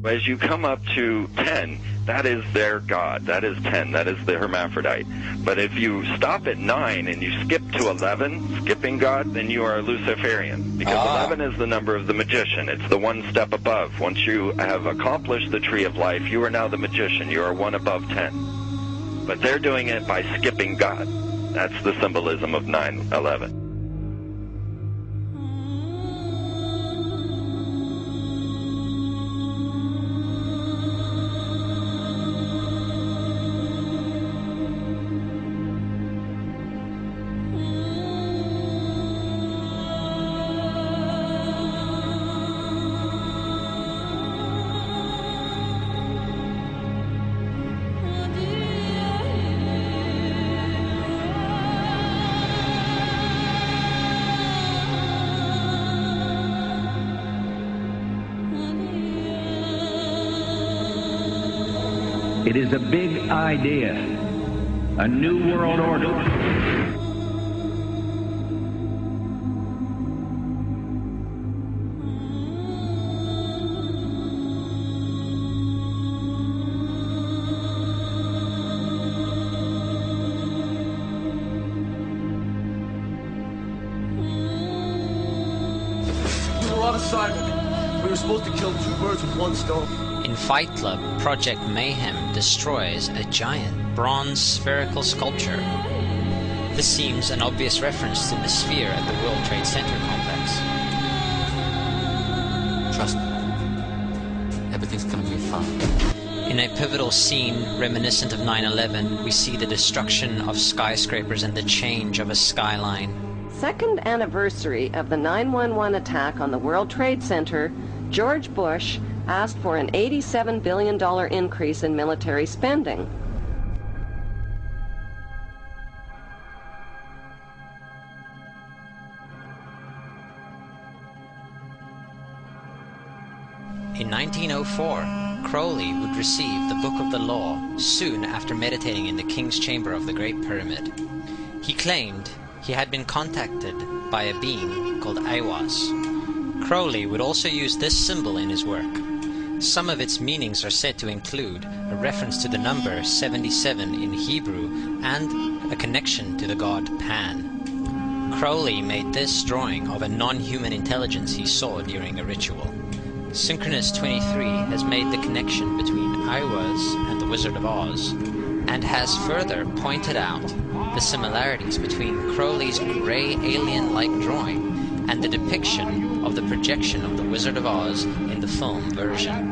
As you come up to 10, that is their God. That is 10. That is the hermaphrodite. But if you stop at 9 and you skip to 11, skipping God, then you are a Luciferian. Because 11 is the number of the magician. It's the one step above. Once you have accomplished the tree of life, you are now the magician. You are one above 10. But they're doing it by skipping God. That's the symbolism of 9/11. It is a big idea, a new world order. We were on assignment. We were supposed to kill 2 birds with 1 stone. In Fight Club, Project Mayhem destroys a giant bronze spherical sculpture. This seems an obvious reference to the sphere at the World Trade Center complex. Trust me. Everything's gonna be fine. In a pivotal scene reminiscent of 9/11, we see the destruction of skyscrapers and the change of a skyline. Second anniversary of the 9/11 attack on the World Trade Center, George Bush asked for an $87 billion increase in military spending. In 1904, Crowley would receive the Book of the Law soon after meditating in the King's Chamber of the Great Pyramid. He claimed he had been contacted by a being called Aiwas. Crowley would also use this symbol in his work. Some of its meanings are said to include a reference to the number 77 in Hebrew and a connection to the god Pan. Crowley made this drawing of a non-human intelligence he saw during a ritual. Synchronous 23 has made the connection between Aiwas and the Wizard of Oz, and has further pointed out the similarities between Crowley's grey alien-like drawing and the depiction of the projection of the Wizard of Oz in the film version.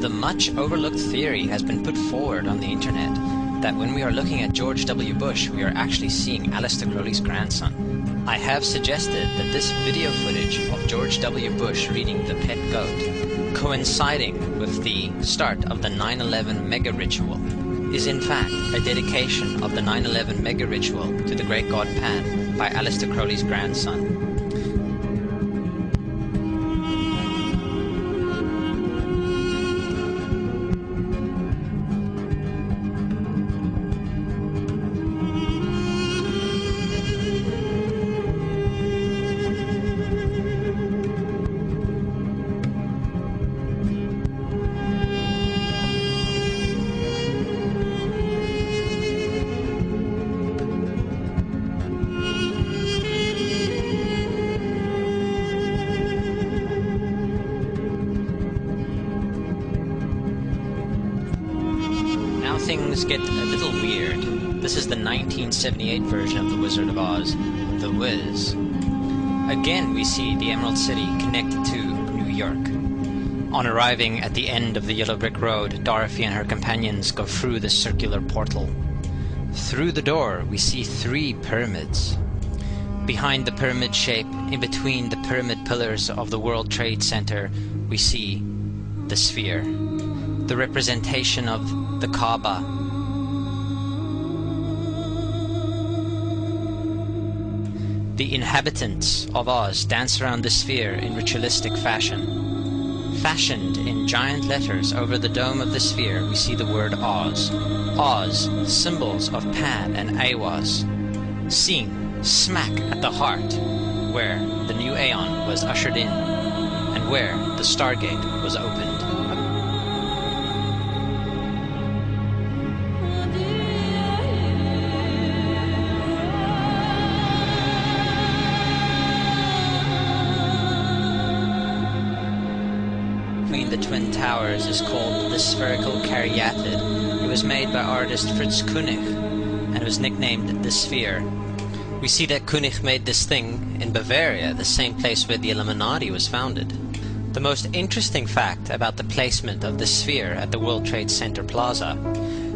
The much overlooked theory has been put forward on the internet that when we are looking at George W. Bush, we are actually seeing Aleister Crowley's grandson. I have suggested that this video footage of George W. Bush reading The Pet Goat, coinciding with the start of the 9/11 mega ritual, is in fact a dedication of the 9/11 mega ritual to the great god Pan by Aleister Crowley's grandson. Things get a little weird. This is the 1978 version of The Wizard of Oz, The Wiz. Again we see the Emerald City connected to New York. On arriving at the end of the Yellow Brick Road, Dorothy and her companions go through the circular portal. Through the door we see 3 pyramids. Behind the pyramid shape, in between the pyramid pillars of the World Trade Center, we see the sphere, the representation of the Kaaba. The inhabitants of Oz dance around the sphere in ritualistic fashion. Fashioned in giant letters over the dome of the sphere, we see the word Oz. Oz, symbols of Pan and Aiwas, seen smack at the heart where the new Aeon was ushered in, and where the Stargate was opened. Between the Twin Towers is called the spherical caryatid. It was made by artist Fritz Koenig and was nicknamed the Sphere. We see that Koenig made this thing in Bavaria, the same place where the Illuminati was founded. The most interesting fact about the placement of the sphere at the World Trade Center Plaza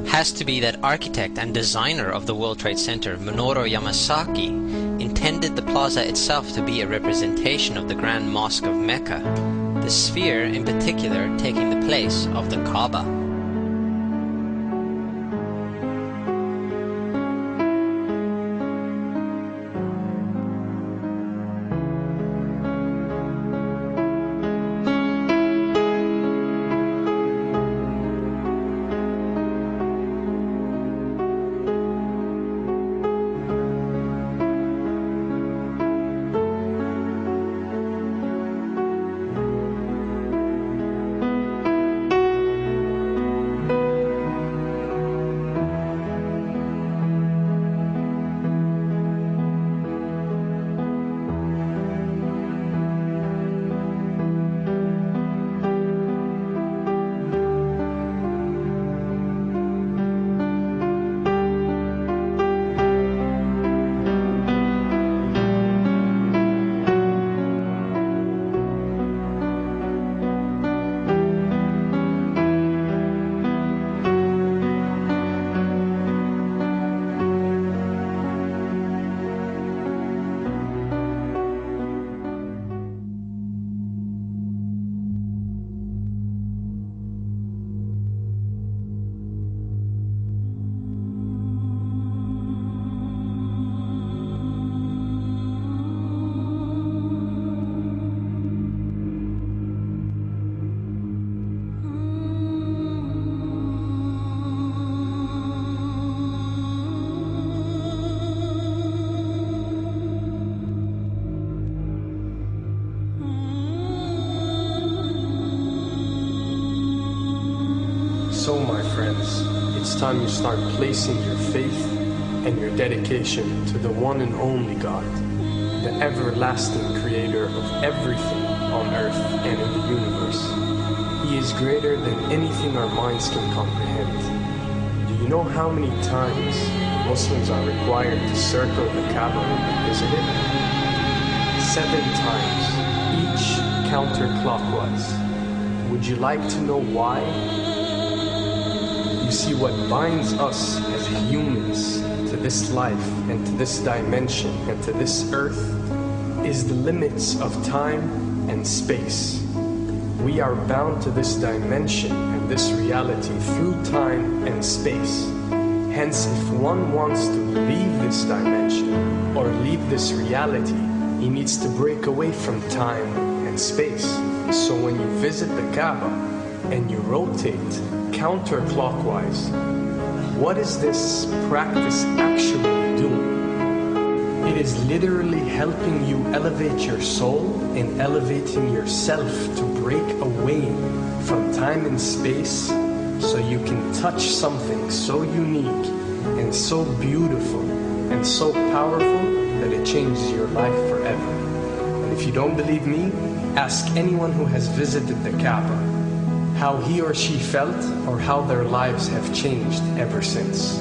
has to be that architect and designer of the World Trade Center, Minoru Yamasaki, intended the plaza itself to be a representation of the Grand Mosque of Mecca, the sphere in particular taking the place of the Kaaba. So, my friends, it's time you start placing your faith and your dedication to the one and only God, the everlasting creator of everything on earth and in the universe. He is greater than anything our minds can comprehend. Do you know how many times Muslims are required to circle the Kaaba when they visit it? 7 times, each counterclockwise. Would you like to know why? You see, what binds us as humans to this life and to this dimension and to this earth is the limits of time and space. We are bound to this dimension and this reality through time and space. Hence, if one wants to leave this dimension or leave this reality, he needs to break away from time and space. So when you visit the Kaaba and you rotate counterclockwise, what is this practice actually doing? It is literally helping you elevate your soul and elevating yourself to break away from time and space so you can touch something so unique and so beautiful and so powerful that it changes your life forever. And if you don't believe me, ask anyone who has visited the Kaaba how he or she felt or how their lives have changed ever since.